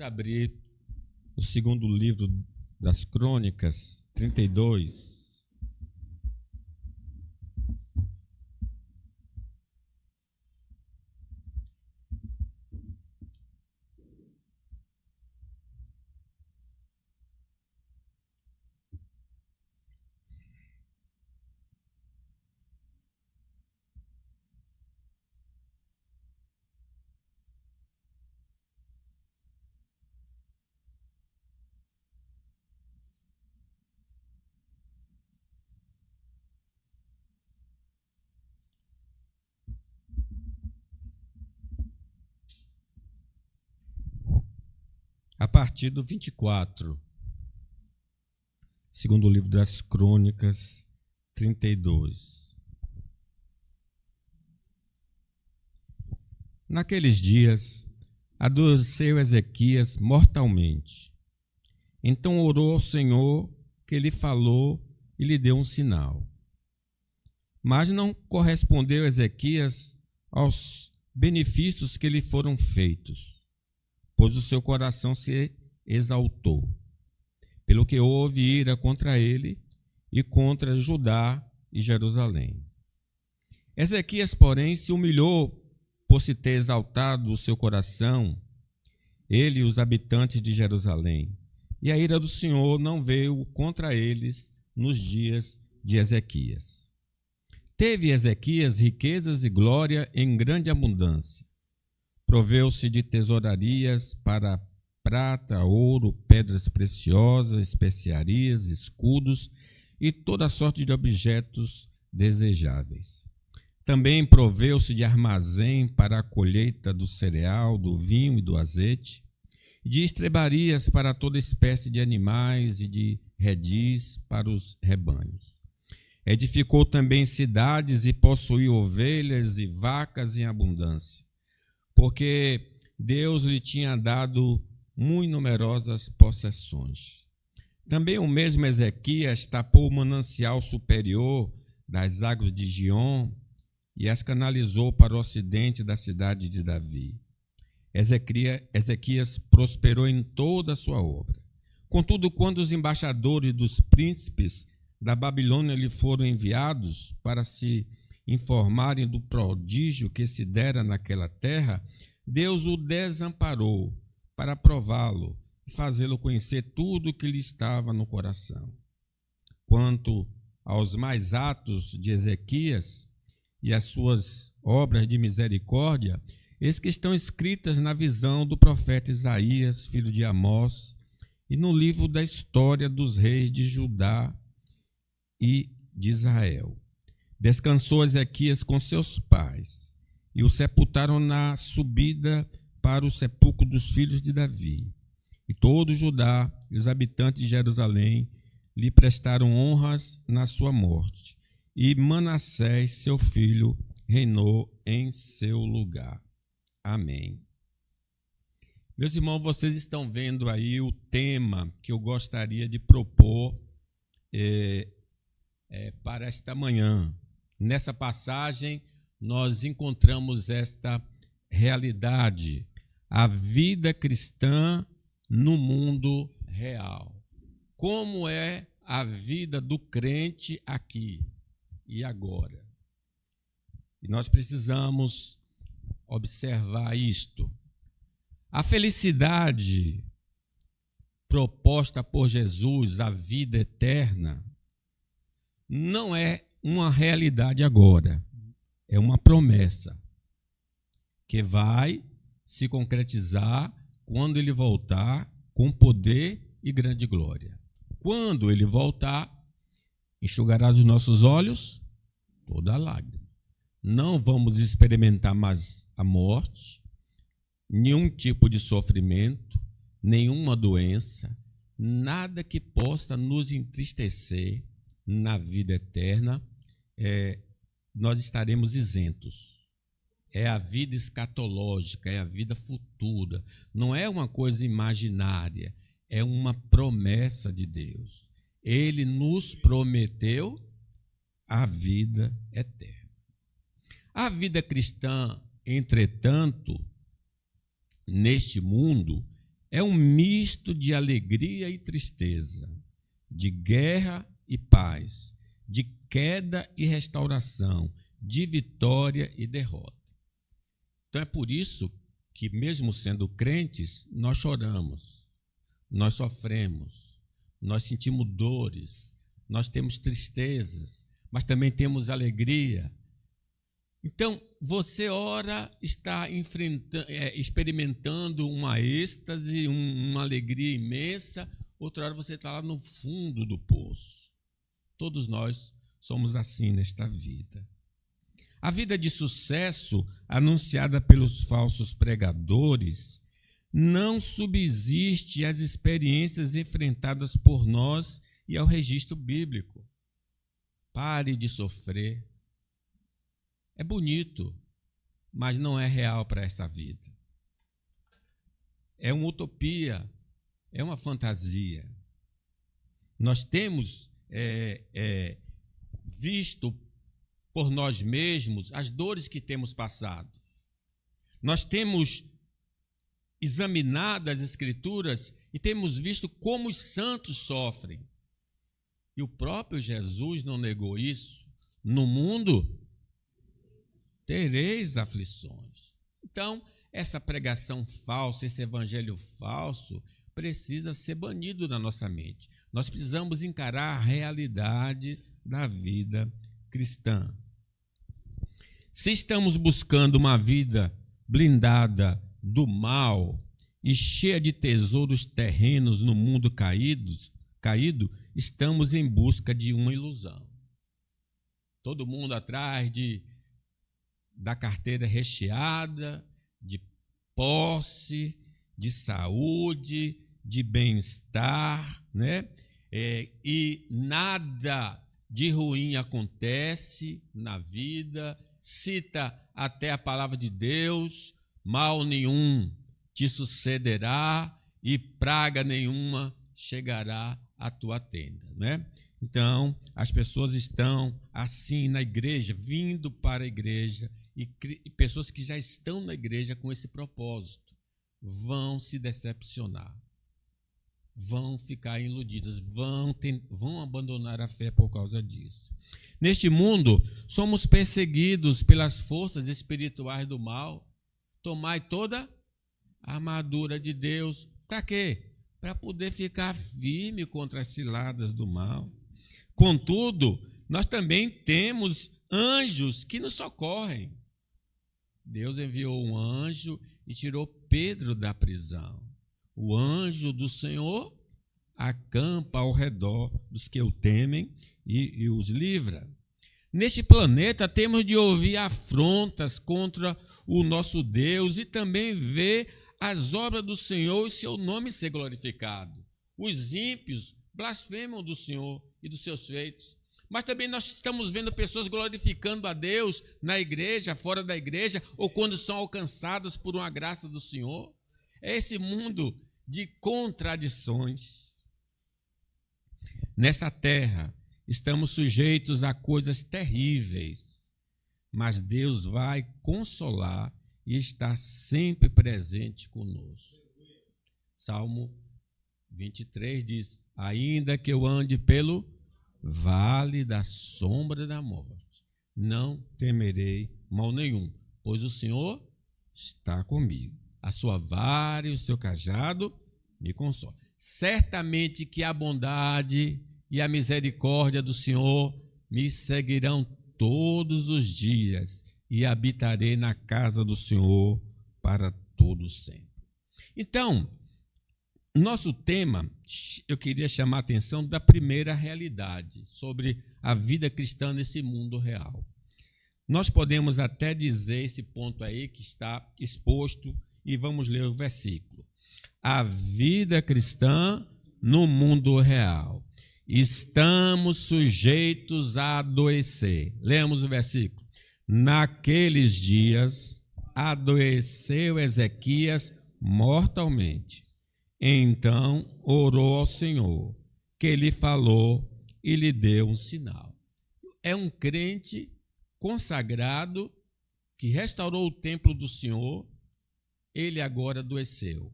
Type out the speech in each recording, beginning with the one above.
Abrir o segundo livro das Crônicas, 32. A partir do 24, segundo livro das Crônicas, 32. Naqueles dias, adoeceu Ezequias mortalmente. Então orou ao Senhor, que lhe falou e lhe deu um sinal. Mas não correspondeu Ezequias aos benefícios que lhe foram feitos, pois o seu coração se exaltou, pelo que houve ira contra ele e contra Judá e Jerusalém. Ezequias, porém, se humilhou por se ter exaltado o seu coração, ele e os habitantes de Jerusalém, e a ira do Senhor não veio contra eles nos dias de Ezequias. Teve Ezequias riquezas e glória em grande abundância. Proveu-se de tesourarias para prata, ouro, pedras preciosas, especiarias, escudos e toda sorte de objetos desejáveis. Também proveu-se de armazém para a colheita do cereal, do vinho e do azeite, de estrebarias para toda espécie de animais e de redis para os rebanhos. Edificou também cidades e possuiu ovelhas e vacas em abundância, porque Deus lhe tinha dado muito numerosas possessões. Também o mesmo Ezequias tapou o manancial superior das águas de Giom e as canalizou para o ocidente da cidade de Davi. Ezequias prosperou em toda a sua obra. Contudo, quando os embaixadores dos príncipes da Babilônia lhe foram enviados para se informarem do prodígio que se dera naquela terra, Deus o desamparou para prová-lo e fazê-lo conhecer tudo o que lhe estava no coração. Quanto aos mais atos de Ezequias e as suas obras de misericórdia, eis que estão escritas na visão do profeta Isaías, filho de Amós, e no livro da história dos reis de Judá e de Israel. Descansou Ezequias com seus pais, e o sepultaram na subida para o sepulcro dos filhos de Davi. E todo Judá e os habitantes de Jerusalém lhe prestaram honras na sua morte, e Manassés, seu filho, reinou em seu lugar. Amém. Meus irmãos, vocês estão vendo aí o tema que eu gostaria de propor para esta manhã. Nessa passagem, nós encontramos esta realidade, a vida cristã no mundo real. Como é a vida do crente aqui e agora? E nós precisamos observar isto. A felicidade proposta por Jesus, a vida eterna, não é uma realidade agora, é uma promessa que vai se concretizar quando ele voltar com poder e grande glória. Quando ele voltar, enxugará dos nossos olhos toda a lágrima. Não vamos experimentar mais a morte, nenhum tipo de sofrimento, nenhuma doença, nada que possa nos entristecer na vida eterna, nós estaremos isentos. É a vida escatológica, é a vida futura. Não é uma coisa imaginária, é uma promessa de Deus. Ele nos prometeu a vida eterna. A vida cristã, entretanto, neste mundo, é um misto de alegria e tristeza, de guerra e paz, de queda e restauração, de vitória e derrota. Então é por isso que, mesmo sendo crentes, nós choramos, nós sofremos, nós sentimos dores, nós temos tristezas, mas também temos alegria. Então, você, ora, está experimentando uma êxtase, uma alegria imensa, outra hora você está lá no fundo do poço. Todos nós somos assim nesta vida. A vida de sucesso anunciada pelos falsos pregadores não subsiste às experiências enfrentadas por nós e ao registro bíblico. Pare de sofrer. É bonito, mas não é real para essa vida. É uma utopia, é uma fantasia. Nós temos visto por nós mesmos as dores que temos passado. Nós temos examinado as Escrituras e temos visto como os santos sofrem. E o próprio Jesus não negou isso. No mundo tereis aflições. Então, essa pregação falsa, esse evangelho falso, precisa ser banido da nossa mente. Nós precisamos encarar a realidade da vida cristã. Se estamos buscando uma vida blindada do mal e cheia de tesouros terrenos no mundo caído, estamos em busca de uma ilusão. Todo mundo atrás da carteira recheada, de posse, de saúde, de bem-estar, né? E nada de ruim acontece na vida, cita até a palavra de Deus, mal nenhum te sucederá e praga nenhuma chegará à tua tenda, né? Então, as pessoas estão assim na igreja, vindo para a igreja, e pessoas que já estão na igreja com esse propósito vão se decepcionar, vão ficar iludidas, vão abandonar a fé por causa disso. Neste mundo, somos perseguidos pelas forças espirituais do mal. Tomai toda a armadura de Deus. Para quê? Para poder ficar firme contra as ciladas do mal. Contudo, nós também temos anjos que nos socorrem. Deus enviou um anjo e tirou Pedro da prisão. O anjo do Senhor acampa ao redor dos que o temem e os livra. Neste planeta temos de ouvir afrontas contra o nosso Deus e também ver as obras do Senhor e seu nome ser glorificado. Os ímpios blasfemam do Senhor e dos seus feitos. Mas também nós estamos vendo pessoas glorificando a Deus na igreja, fora da igreja, ou quando são alcançadas por uma graça do Senhor. É esse mundo de contradições. Nesta terra, estamos sujeitos a coisas terríveis, mas Deus vai consolar e está sempre presente conosco. Salmo 23 diz: ainda que eu ande pelo vale da sombra da morte, não temerei mal nenhum, pois o Senhor está comigo. A sua vara e o seu cajado me consolam. Certamente que a bondade e a misericórdia do Senhor me seguirão todos os dias e habitarei na casa do Senhor para todo sempre. Então, nosso tema, eu queria chamar a atenção da primeira realidade sobre a vida cristã nesse mundo real. Nós podemos até dizer esse ponto aí que está exposto e vamos ler o versículo. A vida cristã no mundo real. Estamos sujeitos a adoecer. Lemos o versículo. Naqueles dias adoeceu Ezequias mortalmente. Então orou ao Senhor, que lhe falou e lhe deu um sinal. É um crente consagrado que restaurou o templo do Senhor, ele agora adoeceu.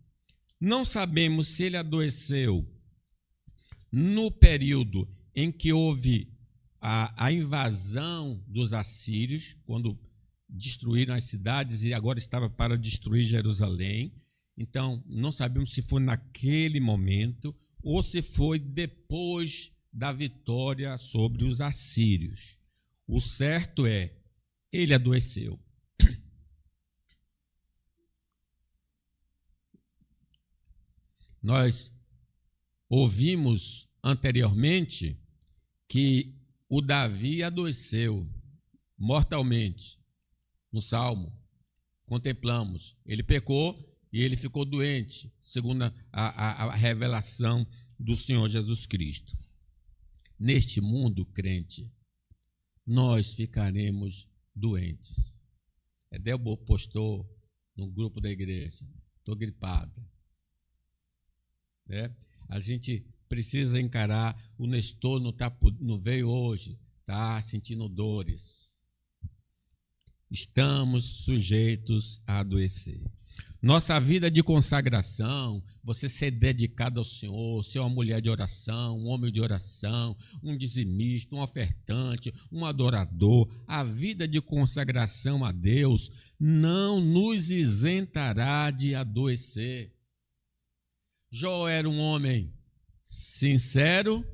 Não sabemos se ele adoeceu no período em que houve a invasão dos assírios, quando destruíram as cidades e agora estava para destruir Jerusalém. Então, não sabemos se foi naquele momento ou se foi depois da vitória sobre os assírios. O certo é, ele adoeceu. Nós ouvimos anteriormente que o Davi adoeceu mortalmente. No Salmo, contemplamos, ele pecou e ele ficou doente, segundo a revelação do Senhor Jesus Cristo. Neste mundo, crente, nós ficaremos doentes. Edel postou no grupo da igreja, estou gripado. A gente precisa encarar, o Nestor não veio hoje, está sentindo dores. Estamos sujeitos a adoecer. Nossa vida de consagração, você ser dedicado ao Senhor, ser uma mulher de oração, um homem de oração, um dizimista, um ofertante, um adorador, a vida de consagração a Deus não nos isentará de adoecer. Jó era um homem sincero,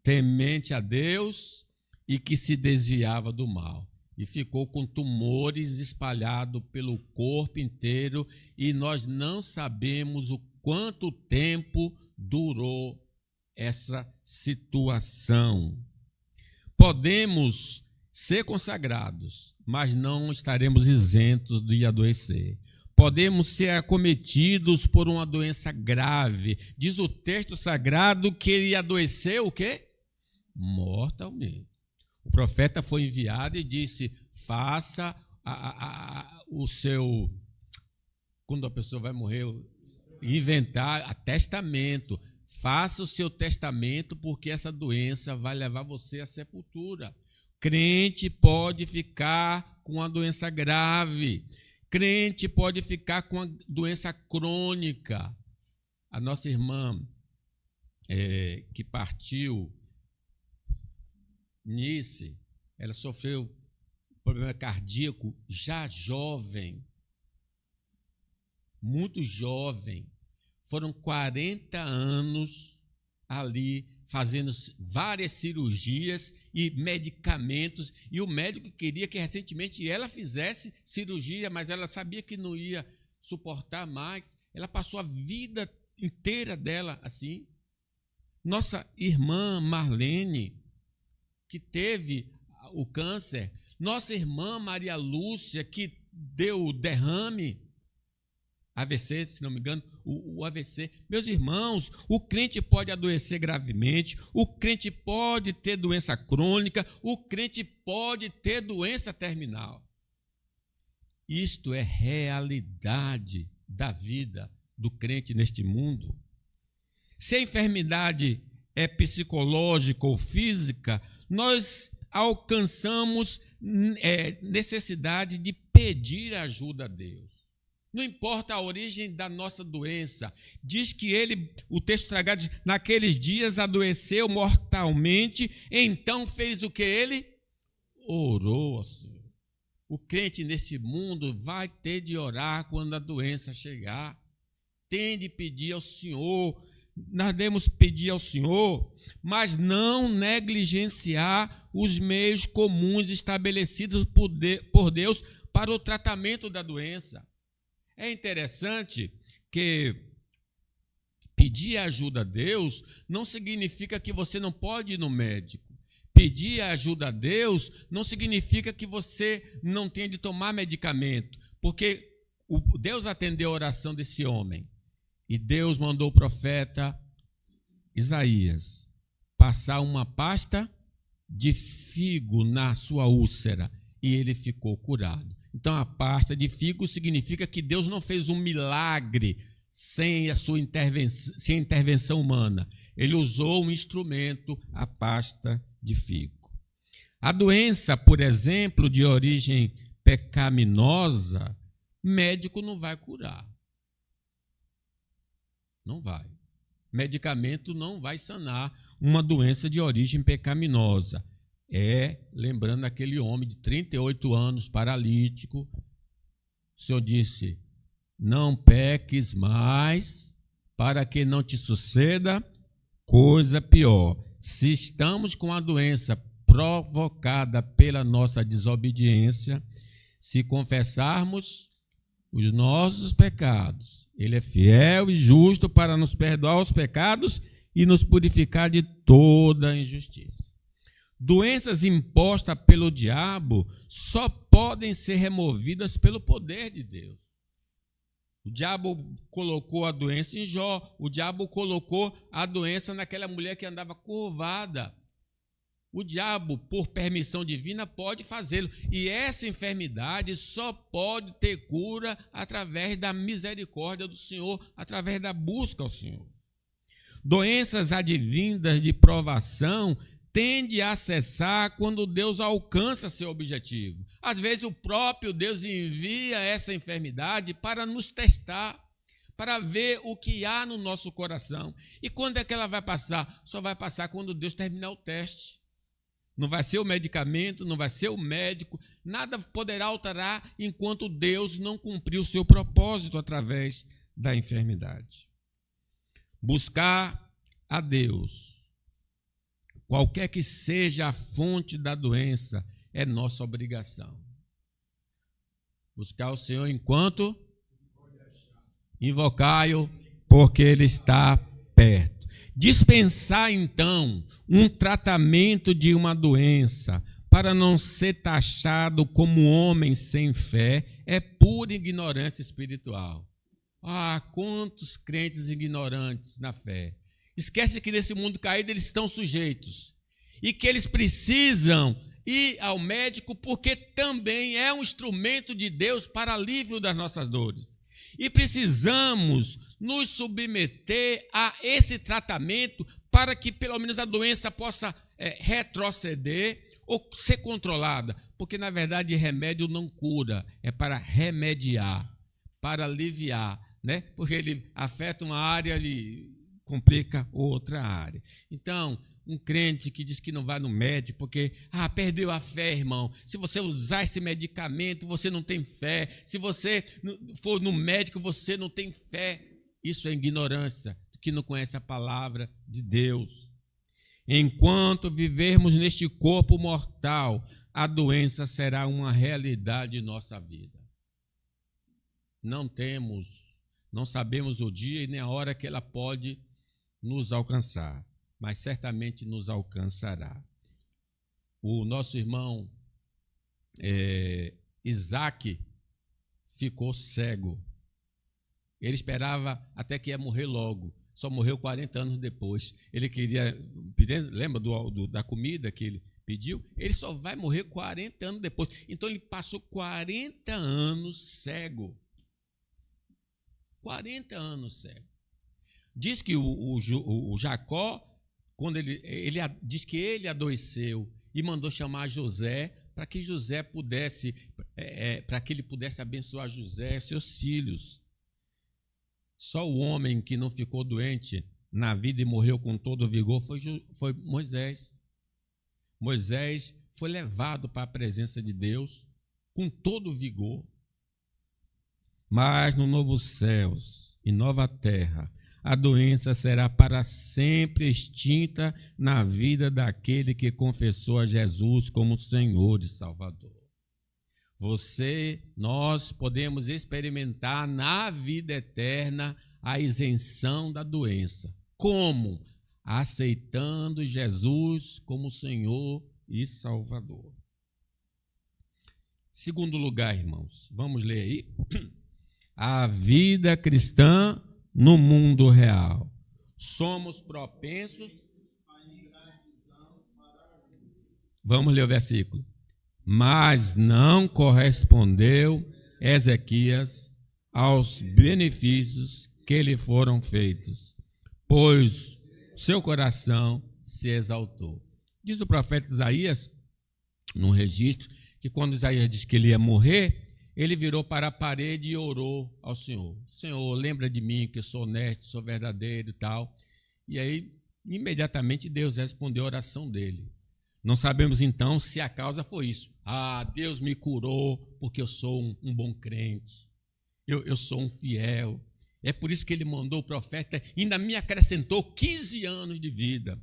temente a Deus e que se desviava do mal. E ficou com tumores espalhados pelo corpo inteiro e nós não sabemos o quanto tempo durou essa situação. Podemos ser consagrados, mas não estaremos isentos de adoecer. Podemos ser acometidos por uma doença grave. Diz o texto sagrado que ele adoeceu o quê? Mortalmente. O profeta foi enviado e disse, faça o seu... Quando a pessoa vai morrer, inventar testamento. Faça o seu testamento, porque essa doença vai levar você à sepultura. Crente pode ficar com uma doença grave. Crente pode ficar com uma doença crônica. A nossa irmã que partiu, Nice, ela sofreu problema cardíaco já jovem, muito jovem. Foram 40 anos ali fazendo várias cirurgias e medicamentos, e o médico queria que recentemente ela fizesse cirurgia, mas ela sabia que não ia suportar mais. Ela passou a vida inteira dela assim. Nossa irmã Marlene, que teve o câncer, nossa irmã Maria Lúcia, que deu o derrame, AVC, se não me engano, o AVC. Meus irmãos, o crente pode adoecer gravemente, o crente pode ter doença crônica, o crente pode ter doença terminal. Isto é realidade da vida do crente neste mundo. Se a enfermidade é psicológica ou física, nós alcançamos necessidade de pedir ajuda a Deus. Não importa a origem da nossa doença. Diz que o texto sagrado diz, naqueles dias adoeceu mortalmente, então fez o que ele? Orou ao Senhor. O crente nesse mundo vai ter de orar quando a doença chegar. Tem de pedir ao Senhor. Nós devemos pedir ao Senhor, mas não negligenciar os meios comuns estabelecidos por Deus para o tratamento da doença. É interessante que pedir ajuda a Deus não significa que você não pode ir no médico. Pedir ajuda a Deus não significa que você não tenha de tomar medicamento, porque Deus atendeu a oração desse homem. E Deus mandou o profeta Isaías passar uma pasta de figo na sua úlcera e ele ficou curado. Então, a pasta de figo significa que Deus não fez um milagre sem a sua intervenção humana. Ele usou um instrumento, a pasta de figo. A doença, por exemplo, de origem pecaminosa, médico não vai curar. Não vai. Medicamento não vai sanar uma doença de origem pecaminosa. Lembrando aquele homem de 38 anos, paralítico, o Senhor disse: não peques mais, para que não te suceda coisa pior. Se estamos com a doença provocada pela nossa desobediência, se confessarmos os nossos pecados, Ele é fiel e justo para nos perdoar os pecados e nos purificar de toda injustiça. Doenças impostas pelo diabo só podem ser removidas pelo poder de Deus. O diabo colocou a doença em Jó, o diabo colocou a doença naquela mulher que andava curvada. O diabo, por permissão divina, pode fazê-lo. E essa enfermidade só pode ter cura através da misericórdia do Senhor, através da busca ao Senhor. Doenças advindas de provação tende a cessar quando Deus alcança seu objetivo. Às vezes o próprio Deus envia essa enfermidade para nos testar, para ver o que há no nosso coração. E quando é que ela vai passar? Só vai passar quando Deus terminar o teste. Não vai ser o medicamento, não vai ser o médico, nada poderá alterar enquanto Deus não cumprir o seu propósito através da enfermidade. Buscar a Deus, qualquer que seja a fonte da doença, é nossa obrigação. Buscar o Senhor enquanto invocai-o, porque Ele está perto. Dispensar, então, um tratamento de uma doença para não ser taxado como homem sem fé é pura ignorância espiritual. Quantos crentes ignorantes na fé. Esquece que nesse mundo caído eles estão sujeitos e que eles precisam ir ao médico porque também é um instrumento de Deus para alívio das nossas dores. E precisamos nos submeter a esse tratamento para que pelo menos a doença possa retroceder ou ser controlada. Porque, na verdade, remédio não cura, é para remediar, para aliviar, né? Porque ele afeta uma área, ele complica outra área. Então, um crente que diz que não vai no médico porque perdeu a fé, irmão. Se você usar esse medicamento, você não tem fé. Se você for no médico, você não tem fé. Isso é ignorância, que não conhece a palavra de Deus. Enquanto vivermos neste corpo mortal, a doença será uma realidade em nossa vida. Não sabemos o dia e nem a hora que ela pode nos alcançar, mas certamente nos alcançará. O nosso irmão Isaac ficou cego. Ele esperava até que ia morrer logo, só morreu 40 anos depois. Ele queria, lembra da comida que ele pediu? Ele só vai morrer 40 anos depois. Então ele passou 40 anos cego. 40 anos cego. Diz que o Jacó, quando ele diz que ele adoeceu e mandou chamar José para que José pudesse, para que ele pudesse abençoar José e seus filhos. Só o homem que não ficou doente na vida e morreu com todo o vigor foi Moisés. Moisés foi levado para a presença de Deus com todo o vigor. Mas no novo céus e nova terra, a doença será para sempre extinta na vida daquele que confessou a Jesus como Senhor e Salvador. Nós podemos experimentar na vida eterna a isenção da doença. Como? Aceitando Jesus como Senhor e Salvador. Segundo lugar, irmãos, vamos ler aí. A vida cristã no mundo real. Somos propensos. Vamos ler o versículo. Mas não correspondeu Ezequias aos benefícios que lhe foram feitos, pois seu coração se exaltou. Diz o profeta Isaías, num registro, que quando Isaías diz que ele ia morrer, ele virou para a parede e orou ao Senhor. Senhor, lembra de mim, que eu sou honesto, sou verdadeiro e tal. E aí, imediatamente, Deus respondeu a oração dele. Não sabemos, então, se a causa foi isso. Deus me curou porque eu sou um bom crente. Eu sou um fiel. É por isso que ele mandou o profeta e ainda me acrescentou 15 anos de vida.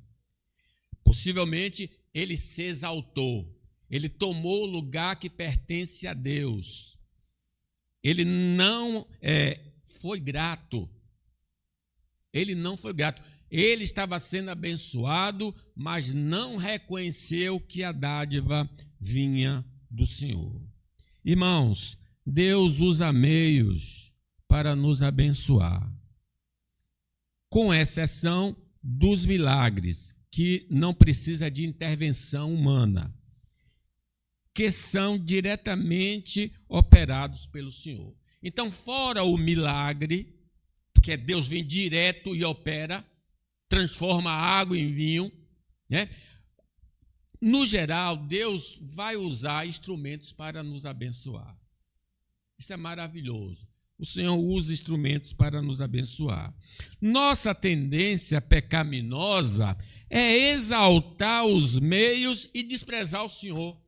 Possivelmente, ele se exaltou. Ele tomou o lugar que pertence a Deus. Ele não foi grato. Ele não foi grato. Ele estava sendo abençoado, mas não reconheceu que a dádiva vinha do Senhor. Irmãos, Deus usa meios para nos abençoar, com exceção dos milagres, que não precisa de intervenção humana, que são diretamente operados pelo Senhor. Então, fora o milagre, que Deus vem direto e opera, transforma a água em vinho, né? No geral, Deus vai usar instrumentos para nos abençoar. Isso é maravilhoso. O Senhor usa instrumentos para nos abençoar. Nossa tendência pecaminosa é exaltar os meios e desprezar o Senhor.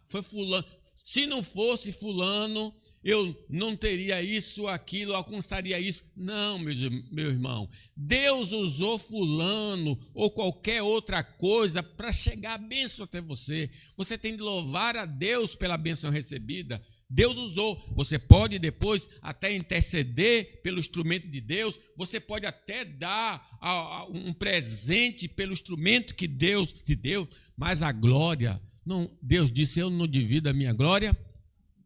Foi fulano. Se não fosse fulano, eu não teria isso, aquilo, alcançaria isso. Não, meu irmão. Deus usou fulano ou qualquer outra coisa para chegar a bênção até você. Você tem de louvar a Deus pela bênção recebida. Deus usou. Você pode depois até interceder pelo instrumento de Deus. Você pode até dar um presente pelo instrumento que Deus te deu. Mas a glória, não, Deus disse, eu não divido a minha glória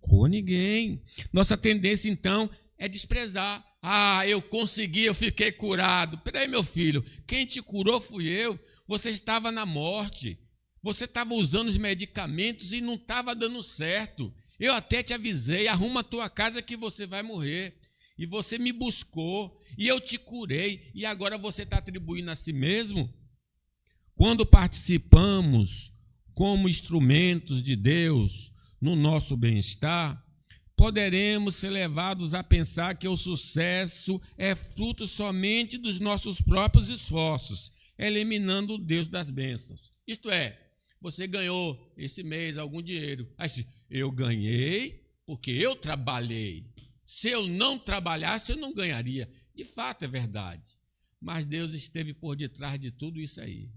com ninguém. Nossa tendência, então, é desprezar. Eu consegui, eu fiquei curado. Peraí, meu filho, quem te curou fui eu. Você estava na morte. Você estava usando os medicamentos e não estava dando certo. Eu até te avisei, arruma a tua casa que você vai morrer. E você me buscou, e eu te curei, e agora você está atribuindo a si mesmo? Quando participamos como instrumentos de Deus no nosso bem-estar, poderemos ser levados a pensar que o sucesso é fruto somente dos nossos próprios esforços, eliminando o Deus das bênçãos. Isto é, você ganhou esse mês algum dinheiro. Aí, eu ganhei porque eu trabalhei. Se eu não trabalhasse, eu não ganharia. De fato, é verdade. Mas Deus esteve por detrás de tudo isso aí.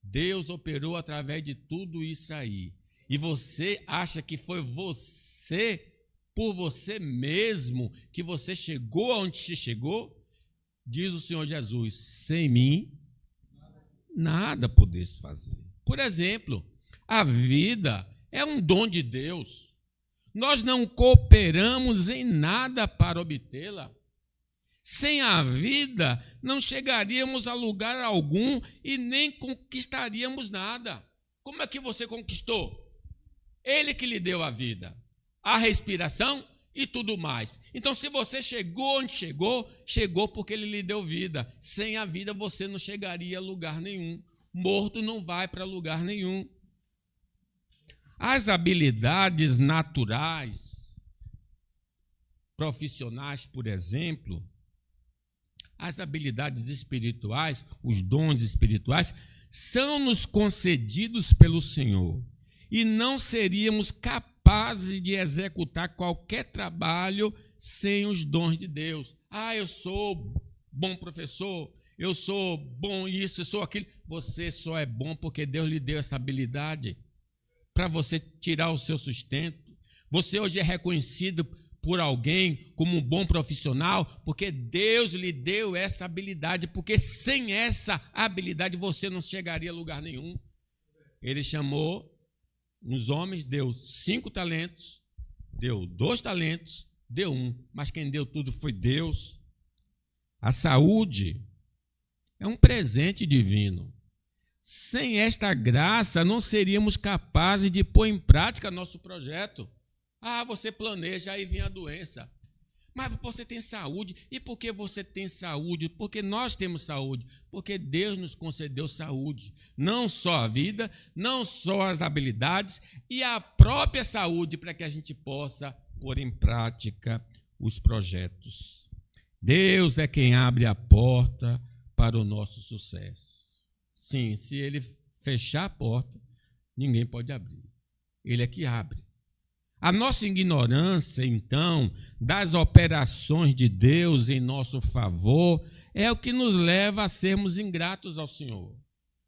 Deus operou através de tudo isso aí. E você acha que foi você, por você mesmo, que você chegou aonde você chegou? Diz o Senhor Jesus, sem mim, nada pudesse fazer. Por exemplo, a vida é um dom de Deus. Nós não cooperamos em nada para obtê-la. Sem a vida, não chegaríamos a lugar algum e nem conquistaríamos nada. Como é que você conquistou? Ele que lhe deu a vida, a respiração e tudo mais. Então, se você chegou onde chegou, chegou porque ele lhe deu vida. Sem a vida, você não chegaria a lugar nenhum. Morto não vai para lugar nenhum. As habilidades naturais, profissionais, por exemplo, as habilidades espirituais, os dons espirituais, são-nos concedidos pelo Senhor. E não seríamos capazes de executar qualquer trabalho sem os dons de Deus. Eu sou bom professor, eu sou bom isso, eu sou aquilo. Você só é bom porque Deus lhe deu essa habilidade para você tirar o seu sustento. Você hoje é reconhecido por alguém como um bom profissional porque Deus lhe deu essa habilidade, porque sem essa habilidade você não chegaria a lugar nenhum. Ele chamou uns homens, deu 5 talentos, deu 2 talentos, deu 1, mas quem deu tudo foi Deus. A saúde é um presente divino. Sem esta graça, não seríamos capazes de pôr em prática nosso projeto. Você planeja, aí vem a doença. Mas você tem saúde. E por que você tem saúde? Porque nós temos saúde. Porque Deus nos concedeu saúde. Não só a vida, não só as habilidades e a própria saúde para que a gente possa pôr em prática os projetos. Deus é quem abre a porta para o nosso sucesso. Sim, se Ele fechar a porta, ninguém pode abrir. Ele é que abre. A nossa ignorância, então, das operações de Deus em nosso favor é o que nos leva a sermos ingratos ao Senhor.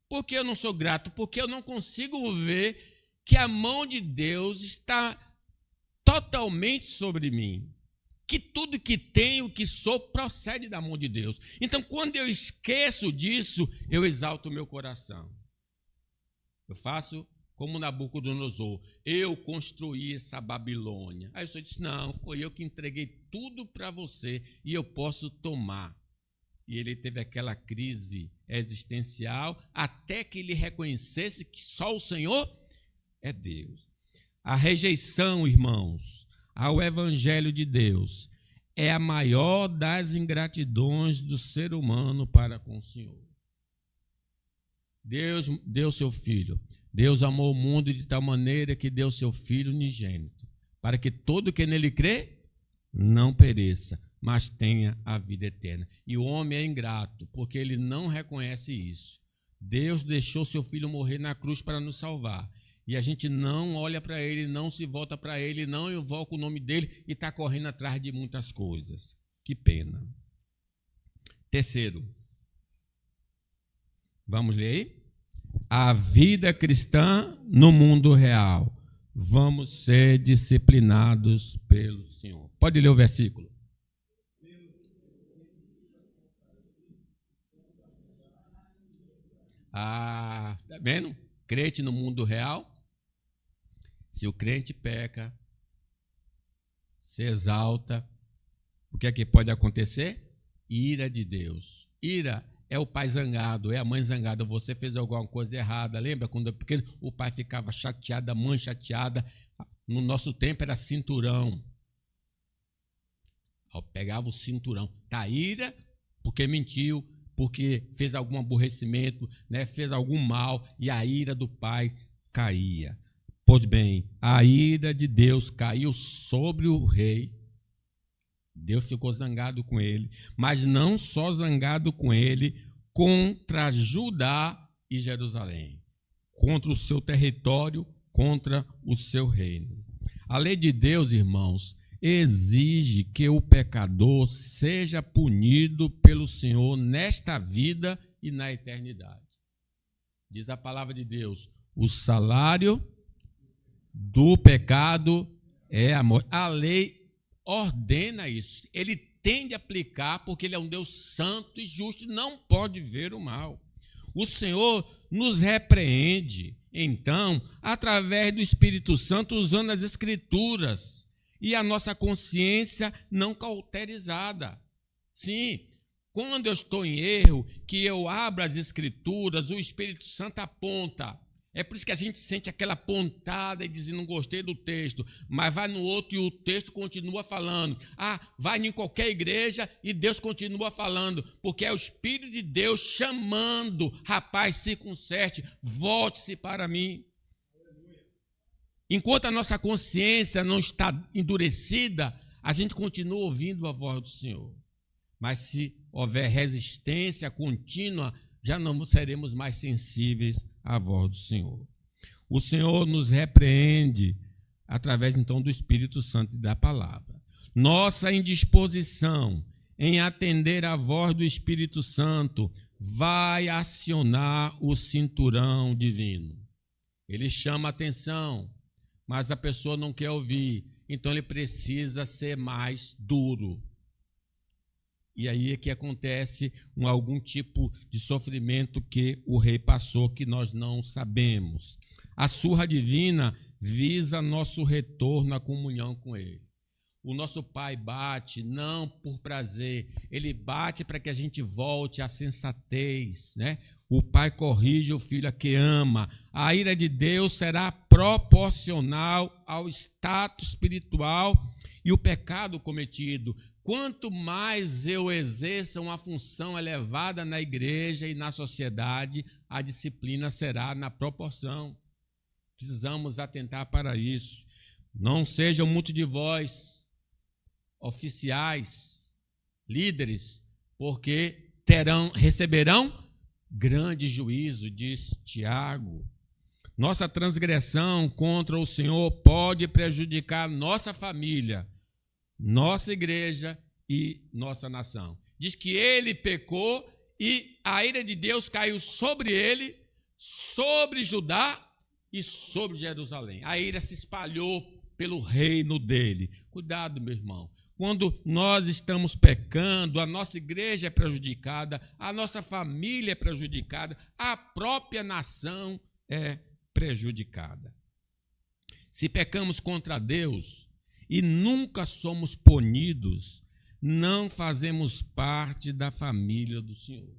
Por que eu não sou grato? Porque eu não consigo ver que a mão de Deus está totalmente sobre mim. Que tudo que tenho, que sou, procede da mão de Deus. Então, quando eu esqueço disso, eu exalto o meu coração. Eu faço como Nabucodonosor, eu construí essa Babilônia. Aí o Senhor disse, não, foi eu que entreguei tudo para você e eu posso tomar. E ele teve aquela crise existencial até que ele reconhecesse que só o Senhor é Deus. A rejeição, irmãos, ao Evangelho de Deus é a maior das ingratidões do ser humano para com o Senhor. Deus deu seu Filho. Deus amou o mundo de tal maneira que deu seu Filho unigênito, para que todo que nele crê não pereça, mas tenha a vida eterna. E o homem é ingrato, porque ele não reconhece isso. Deus deixou seu Filho morrer na cruz para nos salvar. E a gente não olha para ele, não se volta para ele, não invoca o nome dele e está correndo atrás de muitas coisas. Que pena. Terceiro. Vamos ler aí? A vida cristã no mundo real. Vamos ser disciplinados pelo Senhor. Pode ler o versículo. Tá vendo? Crente no mundo real. Se o crente peca, se exalta, o que é que pode acontecer? Ira de Deus. Ira é o pai zangado, é a mãe zangada. Você fez alguma coisa errada. Lembra quando eu era pequeno? O pai ficava chateado, a mãe chateada. No nosso tempo era cinturão. Pegava o cinturão. Tá ira porque mentiu, porque fez algum aborrecimento, né? Fez algum mal e a ira do pai caía. Pois bem, a ira de Deus caiu sobre o rei. Deus ficou zangado com ele, mas não só zangado com ele, contra Judá e Jerusalém, contra o seu território, contra o seu reino. A lei de Deus, irmãos, exige que o pecador seja punido pelo Senhor nesta vida e na eternidade. Diz a palavra de Deus, o salário do pecado é a morte. A lei ordena isso. Ele tem de aplicar porque ele é um Deus santo e justo e não pode ver o mal. O Senhor nos repreende, então, através do Espírito Santo, usando as Escrituras e a nossa consciência não cauterizada. Sim, quando eu estou em erro, que eu abro as Escrituras, o Espírito Santo aponta. É por isso que a gente sente aquela pontada e diz, não gostei do texto, mas vai no outro e o texto continua falando. Vai em qualquer igreja e Deus continua falando, porque é o Espírito de Deus chamando, rapaz, se conserte, volte-se para mim. Enquanto a nossa consciência não está endurecida, a gente continua ouvindo a voz do Senhor. Mas se houver resistência contínua, já não seremos mais sensíveis à voz do Senhor. O Senhor nos repreende através, então, do Espírito Santo e da palavra. Nossa indisposição em atender à voz do Espírito Santo vai acionar o cinturão divino. Ele chama a atenção, mas a pessoa não quer ouvir, então ele precisa ser mais duro. E aí é que acontece algum tipo de sofrimento que o rei passou, que nós não sabemos. A surra divina visa nosso retorno à comunhão com ele. O nosso pai bate não por prazer, ele bate para que a gente volte à sensatez, né? O pai corrige o filho a que ama. A ira de Deus será proporcional ao status espiritual e o pecado cometido. quanto mais eu exerça uma função elevada na igreja e na sociedade, a disciplina será na proporção. Precisamos atentar para isso. Não sejam muito de vós, oficiais, líderes, porque receberão grande juízo, diz Tiago. Nossa transgressão contra o Senhor pode prejudicar nossa família, nossa igreja e nossa nação. Diz que ele pecou e a ira de Deus caiu sobre ele, sobre Judá e sobre Jerusalém. A ira se espalhou pelo reino dele. Cuidado, meu irmão. Quando nós estamos pecando, a nossa igreja é prejudicada, a nossa família é prejudicada, a própria nação é prejudicada. Se pecamos contra Deus e nunca somos punidos, não fazemos parte da família do Senhor.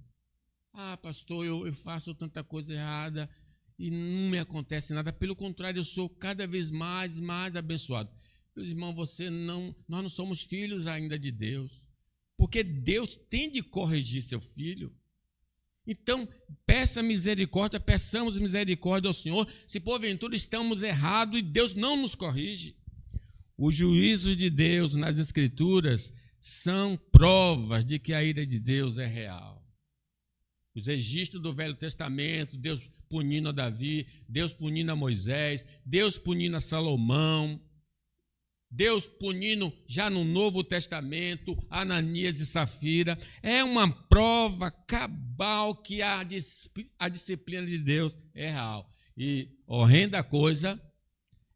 Ah, pastor, eu faço tanta coisa errada e não me acontece nada. Pelo contrário, eu sou cada vez mais abençoado. Meus irmãos, nós não somos filhos ainda de Deus, porque Deus tem de corrigir seu filho. Então, peçamos misericórdia ao Senhor, se porventura estamos errados e Deus não nos corrige. Os juízos de Deus nas Escrituras são provas de que a ira de Deus é real. Os registros do Velho Testamento, Deus punindo a Davi, Deus punindo a Moisés, Deus punindo a Salomão, Deus punindo já no Novo Testamento, Ananias e Safira, é uma prova cabal que a disciplina de Deus é real. E horrenda coisa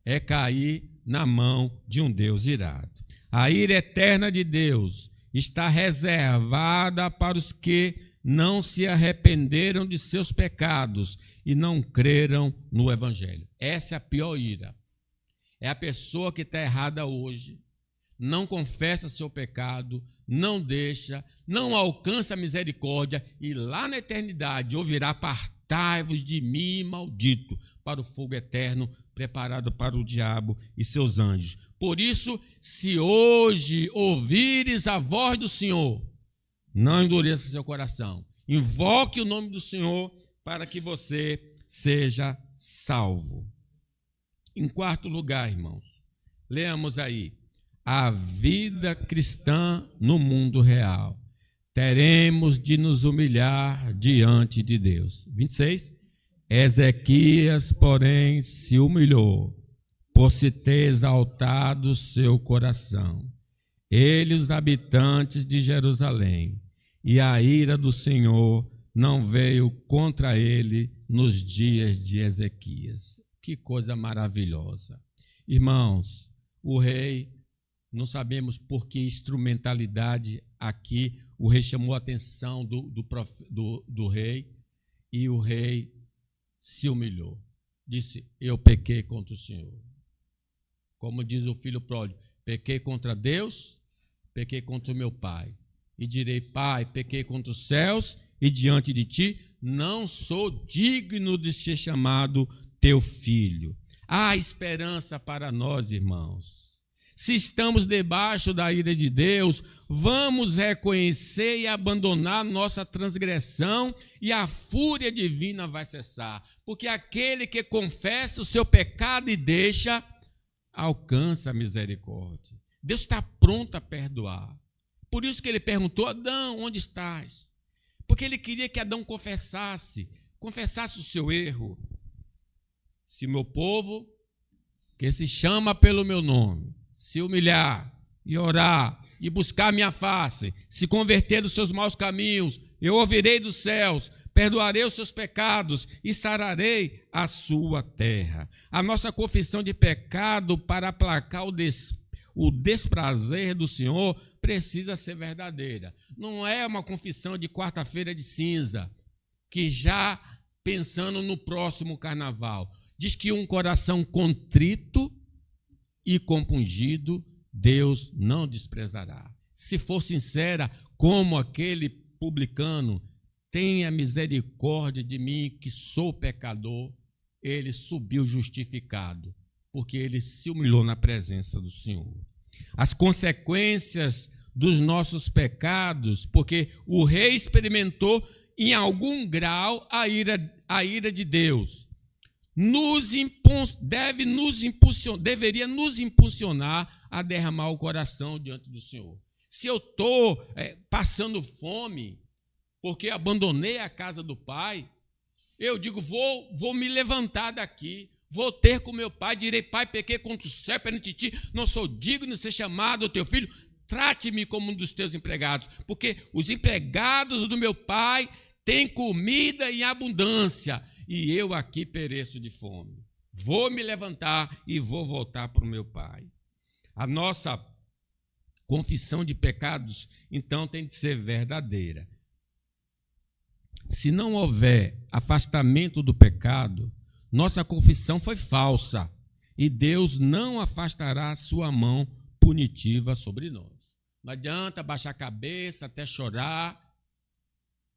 é cair na mão de um Deus irado. A ira eterna de Deus está reservada para os que não se arrependeram de seus pecados e não creram no Evangelho. Essa é a pior ira. É a pessoa que está errada hoje, não confessa seu pecado, não deixa, não alcança a misericórdia e lá na eternidade ouvirá: apartai-vos de mim, maldito, para o fogo eterno preparado para o diabo e seus anjos. Por isso, se hoje ouvires a voz do Senhor, não endureça seu coração. Invoque o nome do Senhor para que você seja salvo. Em quarto lugar, irmãos, leamos aí: a vida cristã no mundo real. Teremos de nos humilhar diante de Deus. 26. Ezequias, porém, se humilhou, por se ter exaltado seu coração. Ele, os habitantes de Jerusalém, e a ira do Senhor não veio contra ele nos dias de Ezequias. Que coisa maravilhosa. Irmãos, o rei, não sabemos por que instrumentalidade aqui, o rei chamou a atenção do rei, e o rei se humilhou. Disse: eu pequei contra o Senhor. Como diz o filho pródigo: pequei contra Deus, pequei contra o meu pai. E direi: Pai, pequei contra os céus e diante de ti não sou digno de ser chamado teu filho. Há esperança para nós, irmãos. Se estamos debaixo da ira de Deus, vamos reconhecer e abandonar nossa transgressão e a fúria divina vai cessar. Porque aquele que confessa o seu pecado e deixa, alcança a misericórdia. Deus está pronto a perdoar. Por isso que ele perguntou: Adão, onde estás? Porque ele queria que Adão confessasse o seu erro. Se meu povo, que se chama pelo meu nome, se humilhar e orar e buscar minha face, se converter dos seus maus caminhos, eu ouvirei dos céus, perdoarei os seus pecados e sararei a sua terra. A nossa confissão de pecado para aplacar o desprazer do Senhor precisa ser verdadeira. Não é uma confissão de quarta-feira de cinza, que já pensando no próximo carnaval. Diz que um coração contrito e compungido, Deus não desprezará. Se for sincera, como aquele publicano: tenha misericórdia de mim, que sou pecador, ele subiu justificado, porque ele se humilhou na presença do Senhor. As consequências dos nossos pecados, porque o rei experimentou em algum grau a ira de Deus. Deveria nos impulsionar a derramar o coração diante do Senhor. Se eu estou passando fome, porque abandonei a casa do Pai, eu digo, vou me levantar daqui, vou ter com meu pai, direi, Pai, pequei contra o céu perante ti, não sou digno de ser chamado teu filho, trate-me como um dos teus empregados, porque os empregados do meu pai têm comida em abundância, e eu aqui pereço de fome. Vou me levantar e vou voltar para o meu pai. A nossa confissão de pecados, então, tem de ser verdadeira. Se não houver afastamento do pecado, nossa confissão foi falsa e Deus não afastará a sua mão punitiva sobre nós. Não adianta baixar a cabeça até chorar,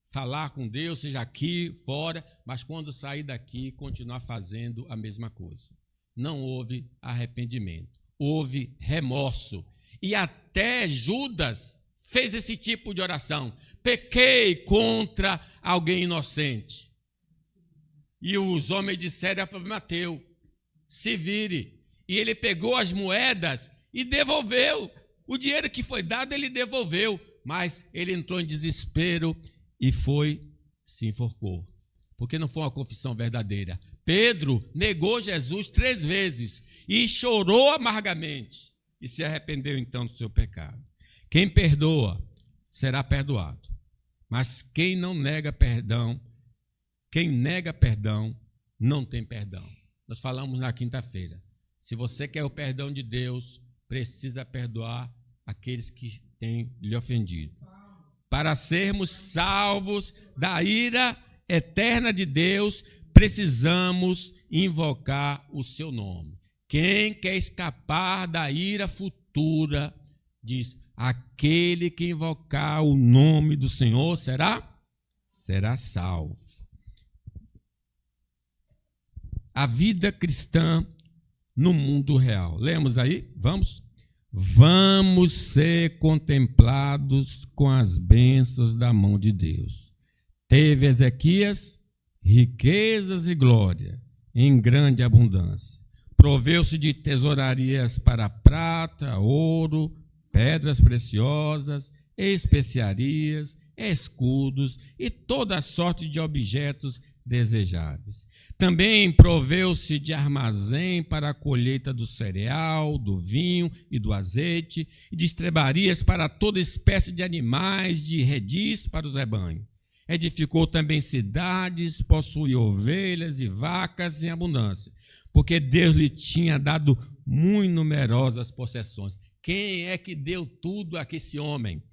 falar com Deus, seja aqui, fora, mas quando sair daqui, continuar fazendo a mesma coisa. Não houve arrependimento, houve remorso. E até Judas fez esse tipo de oração. Pequei contra alguém inocente. E os homens disseram para Mateus, se vire. E ele pegou as moedas e devolveu. O dinheiro que foi dado, ele devolveu. Mas ele entrou em desespero e se enforcou. Porque não foi uma confissão verdadeira. Pedro negou Jesus 3 vezes e chorou amargamente. E se arrependeu então do seu pecado. Quem perdoa será perdoado. Mas quem nega perdão, não tem perdão. Nós falamos na quinta-feira. Se você quer o perdão de Deus, precisa perdoar aqueles que têm lhe ofendido. Para sermos salvos da ira eterna de Deus, precisamos invocar o seu nome. Quem quer escapar da ira futura, diz, aquele que invocar o nome do Senhor será salvo. A vida cristã no mundo real. Lemos aí? Vamos? Vamos ser contemplados com as bênçãos da mão de Deus. Teve Ezequias riquezas e glória em grande abundância. Proveu-se de tesourarias para prata, ouro, pedras preciosas, especiarias, escudos e toda sorte de objetos desejáveis. Também proveu-se de armazém para a colheita do cereal, do vinho e do azeite, e de estrebarias para toda espécie de animais, de redis para os rebanhos. Edificou também cidades, possuía ovelhas e vacas em abundância, porque Deus lhe tinha dado muito numerosas possessões. Quem é que deu tudo a esse homem?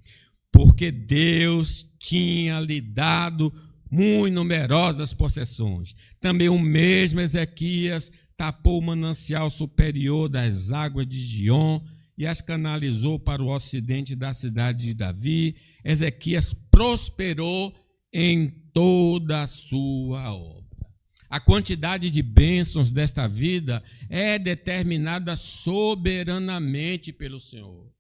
Porque Deus tinha lhe dado muito numerosas possessões. Também o mesmo Ezequias tapou o manancial superior das águas de Gion e as canalizou para o ocidente da cidade de Davi. Ezequias prosperou em toda a sua obra. A quantidade de bênçãos desta vida é determinada soberanamente pelo Senhor.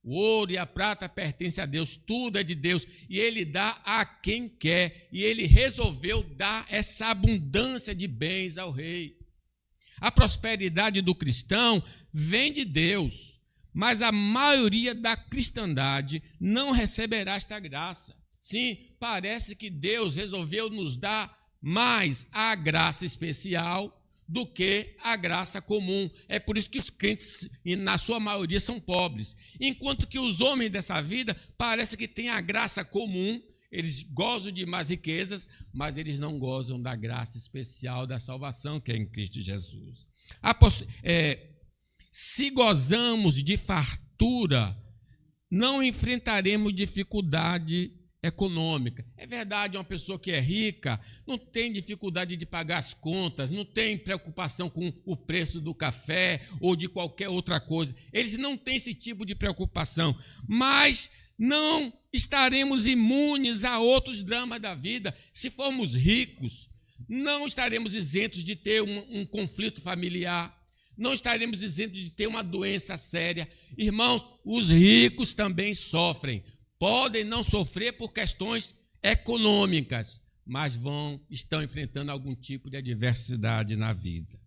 O ouro e a prata pertencem a Deus, tudo é de Deus, e Ele dá a quem quer, e Ele resolveu dar essa abundância de bens ao rei. A prosperidade do cristão vem de Deus, mas a maioria da cristandade não receberá esta graça. Sim, parece que Deus resolveu nos dar mais a graça especial do que a graça comum. É por isso que os crentes, na sua maioria, são pobres. Enquanto que os homens dessa vida parece que têm a graça comum, eles gozam de mais riquezas, mas eles não gozam da graça especial da salvação que é em Cristo Jesus. Se gozamos de fartura, não enfrentaremos dificuldade econômica. É verdade, uma pessoa que é rica não tem dificuldade de pagar as contas, não tem preocupação com o preço do café ou de qualquer outra coisa. Eles não têm esse tipo de preocupação, mas não estaremos imunes a outros dramas da vida. Se formos ricos, não estaremos isentos de ter um conflito familiar, não estaremos isentos de ter uma doença séria. Irmãos, os ricos também sofrem. Podem não sofrer por questões econômicas, mas estão enfrentando algum tipo de adversidade na vida.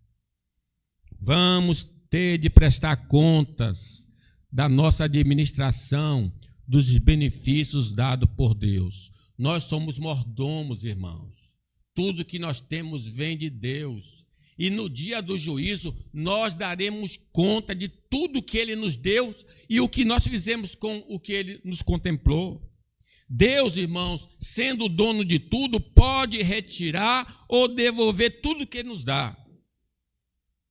Vamos ter de prestar contas da nossa administração, dos benefícios dados por Deus. Nós somos mordomos, irmãos. Tudo que nós temos vem de Deus. E no dia do juízo, nós daremos conta de tudo que Ele nos deu e o que nós fizemos com o que Ele nos contemplou. Deus, irmãos, sendo o dono de tudo, pode retirar ou devolver tudo que Ele nos dá.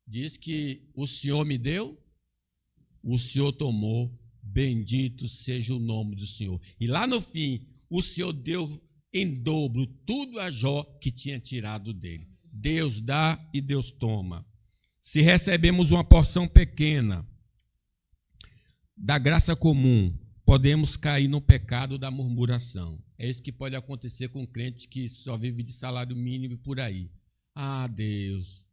Diz que o Senhor me deu, o Senhor tomou, bendito seja o nome do Senhor. E lá no fim, o Senhor deu em dobro tudo a Jó que tinha tirado dele. Deus dá e Deus toma. Se recebemos uma porção pequena da graça comum, podemos cair no pecado da murmuração. É isso que pode acontecer com um crente que só vive de salário mínimo e por aí. Ah, Deus,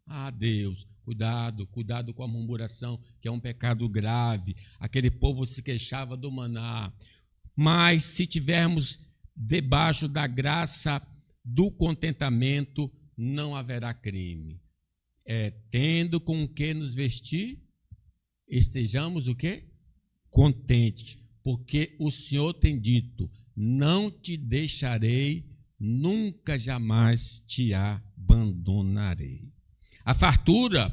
cuidado com a murmuração, que é um pecado grave. Aquele povo se queixava do maná. Mas se tivermos debaixo da graça do contentamento, não haverá crime. Tendo com o que nos vestir, estejamos o quê? Contentes, porque o Senhor tem dito, não te deixarei, nunca jamais te abandonarei. A fartura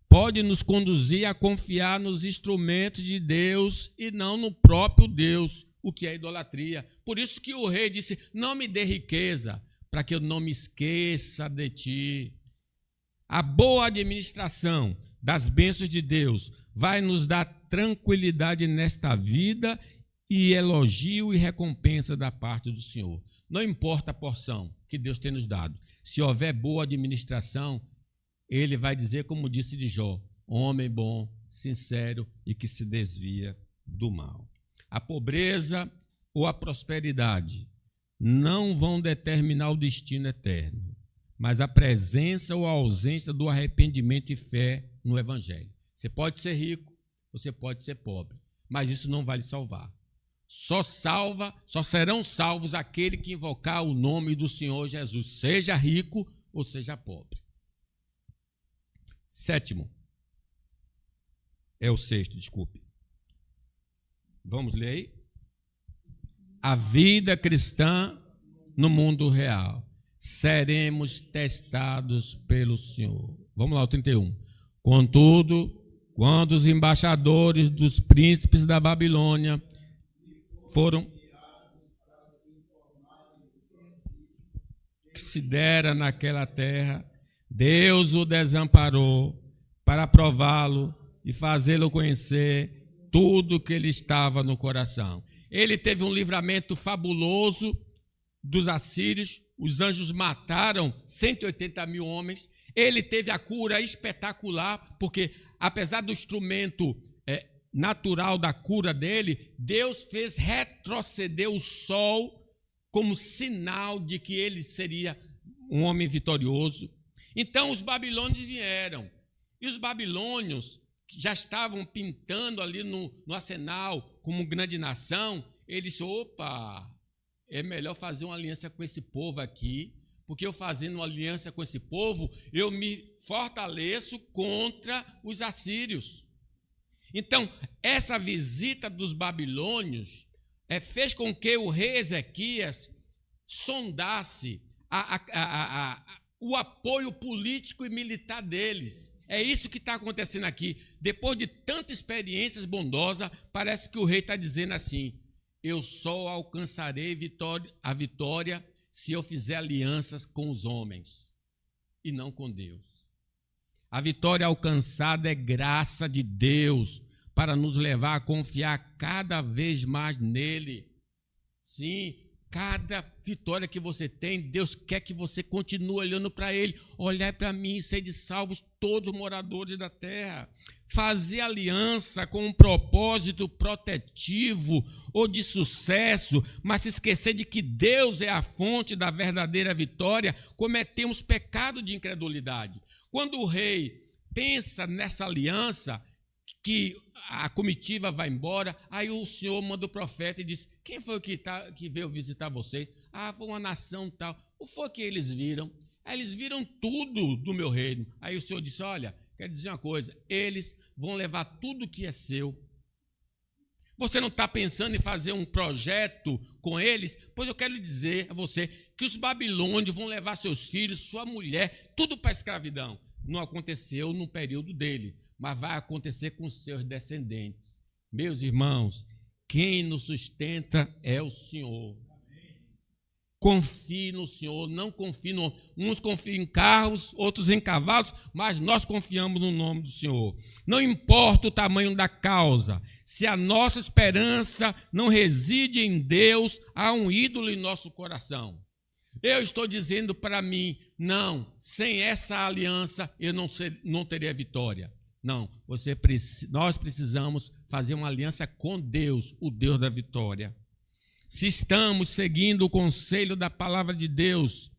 pode nos conduzir a confiar nos instrumentos de Deus e não no próprio Deus, o que é idolatria. Por isso que o rei disse, não me dê riqueza, para que eu não me esqueça de ti. A boa administração das bênçãos de Deus vai nos dar tranquilidade nesta vida e elogio e recompensa da parte do Senhor. Não importa a porção que Deus tem nos dado. Se houver boa administração, Ele vai dizer, como disse de Jó, homem bom, sincero e que se desvia do mal. A pobreza ou a prosperidade não vão determinar o destino eterno, mas a presença ou a ausência do arrependimento e fé no Evangelho. Você pode ser rico, você pode ser pobre, mas isso não vai lhe salvar. Só serão salvos aquele que invocar o nome do Senhor Jesus, seja rico ou seja pobre. Sexto, desculpe. Vamos ler aí? A vida cristã no mundo real. Seremos testados pelo Senhor. Vamos lá, o 31. Contudo, quando os embaixadores dos príncipes da Babilônia foram que se dera naquela terra, Deus o desamparou para prová-lo e fazê-lo conhecer tudo que ele estava no coração. Ele teve um livramento fabuloso dos assírios, os anjos mataram 180 mil homens, ele teve a cura espetacular, porque apesar do instrumento natural da cura dele, Deus fez retroceder o sol como sinal de que ele seria um homem vitorioso. Então os babilônios vieram, e os babilônios que já estavam pintando ali no arsenal como grande nação, eles disseram, opa, é melhor fazer uma aliança com esse povo aqui, porque eu fazendo uma aliança com esse povo, eu me fortaleço contra os assírios. Então, essa visita dos babilônios fez com que o rei Ezequias sondasse o apoio político e militar deles. É isso que está acontecendo aqui. Depois de tantas experiências bondosas, parece que o rei está dizendo assim, eu só alcançarei a vitória se eu fizer alianças com os homens e não com Deus. A vitória alcançada é graça de Deus para nos levar a confiar cada vez mais nele. Sim, cada vitória que você tem, Deus quer que você continue olhando para ele. Olhai para mim e sede salvos todos os moradores da terra. Fazer aliança com um propósito protetivo ou de sucesso, mas se esquecer de que Deus é a fonte da verdadeira vitória, cometemos pecado de incredulidade. Quando o rei pensa nessa aliança, que a comitiva vai embora, aí o Senhor manda o profeta e diz: quem foi que veio visitar vocês? Foi uma nação tal. O que foi que eles viram? Aí eles viram tudo do meu reino. Aí o Senhor disse: olha, quero dizer uma coisa, eles vão levar tudo que é seu. Você não está pensando em fazer um projeto com eles? Pois eu quero dizer a você que os babilônios vão levar seus filhos, sua mulher, tudo para a escravidão. Não aconteceu no período dele, mas vai acontecer com os seus descendentes. Meus irmãos, quem nos sustenta é o Senhor. Confie no Senhor, não confie no... Uns confiam em carros, outros em cavalos, mas nós confiamos no nome do Senhor. Não importa o tamanho da causa, se a nossa esperança não reside em Deus, há um ídolo em nosso coração. Eu estou dizendo para mim, não, sem essa aliança eu não teria vitória. Não, nós precisamos fazer uma aliança com Deus, o Deus da vitória. Se estamos seguindo o conselho da palavra de Deus,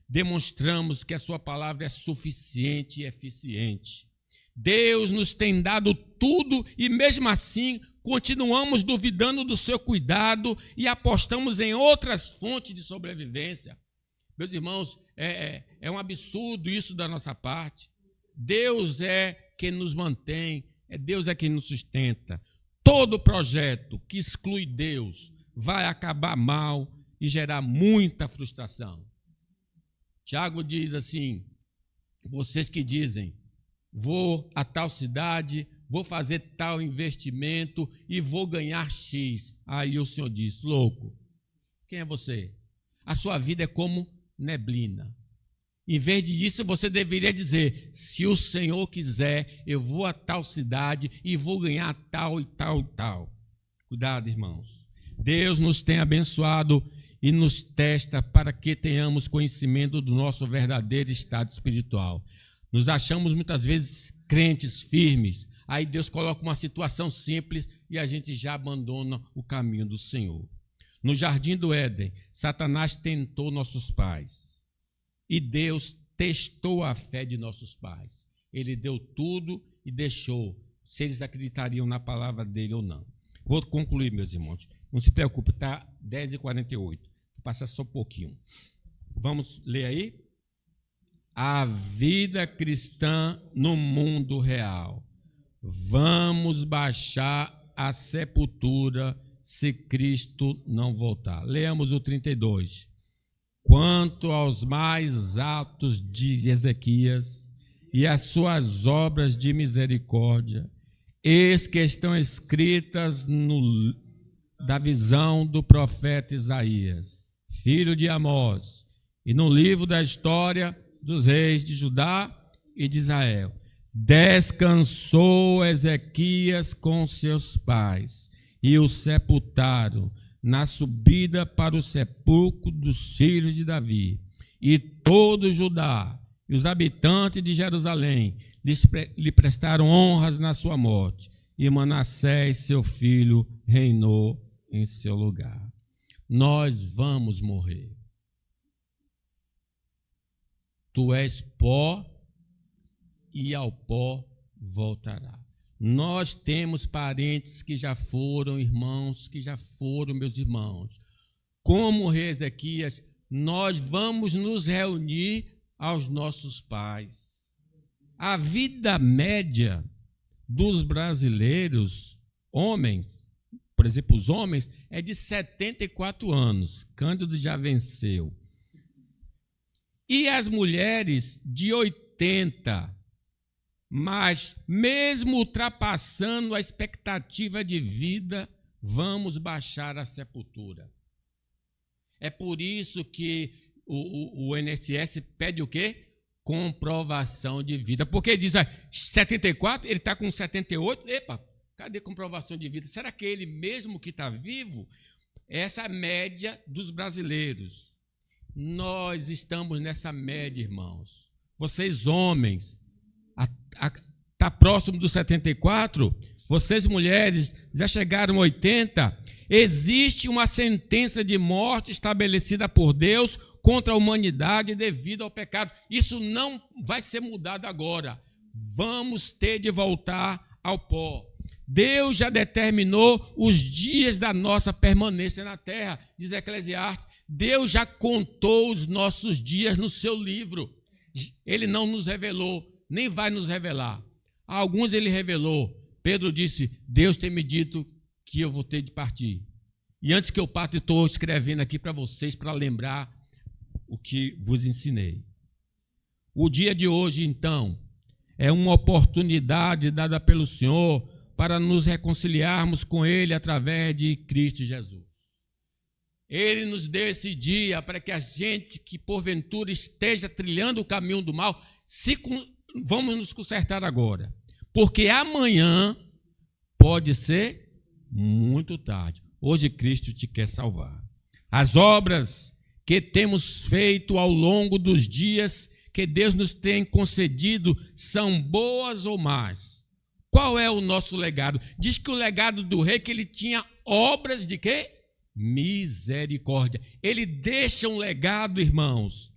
demonstramos que a sua palavra é suficiente e eficiente. Deus nos tem dado tudo e mesmo assim continuamos duvidando do seu cuidado e apostamos em outras fontes de sobrevivência. Meus irmãos, é um absurdo isso da nossa parte. Deus é quem nos mantém, Deus é quem nos sustenta. Todo projeto que exclui Deus vai acabar mal e gerar muita frustração. Tiago diz assim: vocês que dizem, vou a tal cidade, vou fazer tal investimento e vou ganhar X. Aí o Senhor diz: louco, quem é você? A sua vida é como neblina. Em vez disso, você deveria dizer: se o Senhor quiser, eu vou a tal cidade e vou ganhar tal e tal e tal. Cuidado, irmãos. Deus nos tem abençoado e nos testa para que tenhamos conhecimento do nosso verdadeiro estado espiritual. Nos achamos muitas vezes crentes firmes, aí Deus coloca uma situação simples e a gente já abandona o caminho do Senhor. No jardim do Éden, Satanás tentou nossos pais e Deus testou a fé de nossos pais. Ele deu tudo e deixou se eles acreditariam na palavra dele ou não. Vou concluir, meus irmãos. Não se preocupe, está 10h48. Vou passar só um pouquinho. Vamos ler aí? A vida cristã no mundo real. Vamos baixar a sepultura se Cristo não voltar. Leamos o 32. Quanto aos mais atos de Ezequias e as suas obras de misericórdia, eis que estão escritas da visão do profeta Isaías, filho de Amós, e no livro da história dos reis de Judá e de Israel. Descansou Ezequias com seus pais e o sepultaram na subida para o sepulcro dos filhos de Davi. E todo Judá e os habitantes de Jerusalém lhe prestaram honras na sua morte. E Manassés, seu filho, reinou em seu lugar. Nós vamos morrer. Tu és pó e ao pó voltará. Nós temos parentes que já foram, irmãos que já foram, meus irmãos. Como o rei Ezequias, nós vamos nos reunir aos nossos pais. A vida média dos brasileiros, homens, por exemplo, os homens, é de 74 anos. Cândido já venceu. E as mulheres, de 80. Mas, mesmo ultrapassando a expectativa de vida, vamos baixar a sepultura. É por isso que o INSS pede o quê? Comprovação de vida. Porque diz, 74, ele está com 78, epa, cadê comprovação de vida? Será que ele mesmo que está vivo? Essa é a média dos brasileiros. Nós estamos nessa média, irmãos. Vocês, homens, está próximo dos 74? Vocês, mulheres, já chegaram a 80? Existe uma sentença de morte estabelecida por Deus contra a humanidade devido ao pecado. Isso não vai ser mudado agora. vamos ter de voltar ao pó. Deus já determinou os dias da nossa permanência na terra, diz Eclesiastes. Deus já contou os nossos dias no seu livro. Ele não nos revelou, nem vai nos revelar. A alguns ele revelou. Pedro disse, Deus tem me dito que eu vou ter de partir. E antes que eu parta, estou escrevendo aqui para vocês, para lembrar o que vos ensinei. O dia de hoje, então, é uma oportunidade dada pelo Senhor para nos reconciliarmos com Ele através de Cristo Jesus. Ele nos deu esse dia para que a gente que porventura esteja trilhando o caminho do mal, vamos nos consertar agora. Porque amanhã pode ser muito tarde. Hoje Cristo te quer salvar. As obras que temos feito ao longo dos dias que Deus nos tem concedido são boas ou más. Qual é o nosso legado? Diz que o legado do rei é que ele tinha obras de quê? Misericórdia. Ele deixa um legado, irmãos.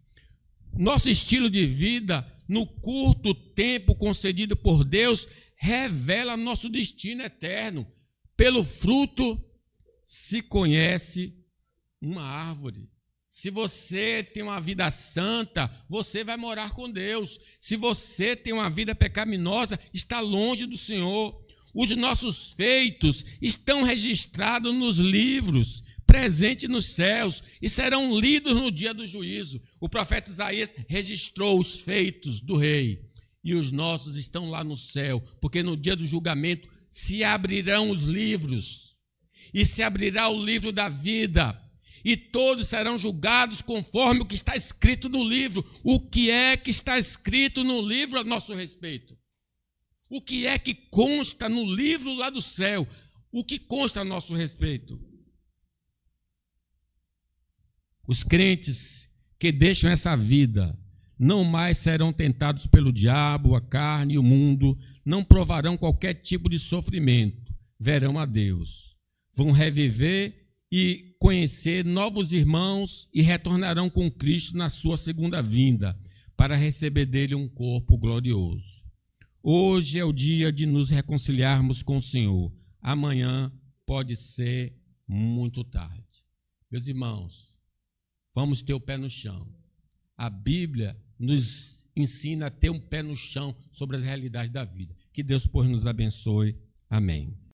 Nosso estilo de vida, no curto tempo concedido por Deus, revela nosso destino eterno. Pelo fruto se conhece uma árvore. Se você tem uma vida santa, você vai morar com Deus. Se você tem uma vida pecaminosa, está longe do Senhor. Os nossos feitos estão registrados nos livros, presentes nos céus, e serão lidos no dia do juízo. O profeta Isaías registrou os feitos do rei, e os nossos estão lá no céu, porque no dia do julgamento se abrirão os livros, e se abrirá o livro da vida, e todos serão julgados conforme o que está escrito no livro. O que é que está escrito no livro a nosso respeito? O que é que consta no livro lá do céu? O que consta a nosso respeito? Os crentes que deixam essa vida não mais serão tentados pelo diabo, a carne e o mundo, não provarão qualquer tipo de sofrimento, verão a Deus, vão reviver e conhecer novos irmãos e retornarão com Cristo na sua segunda vinda, para receber dele um corpo glorioso. Hoje é o dia de nos reconciliarmos com o Senhor. Amanhã pode ser muito tarde. Meus irmãos, vamos ter o pé no chão. A Bíblia nos ensina a ter um pé no chão sobre as realidades da vida. Que Deus, pois, nos abençoe. Amém.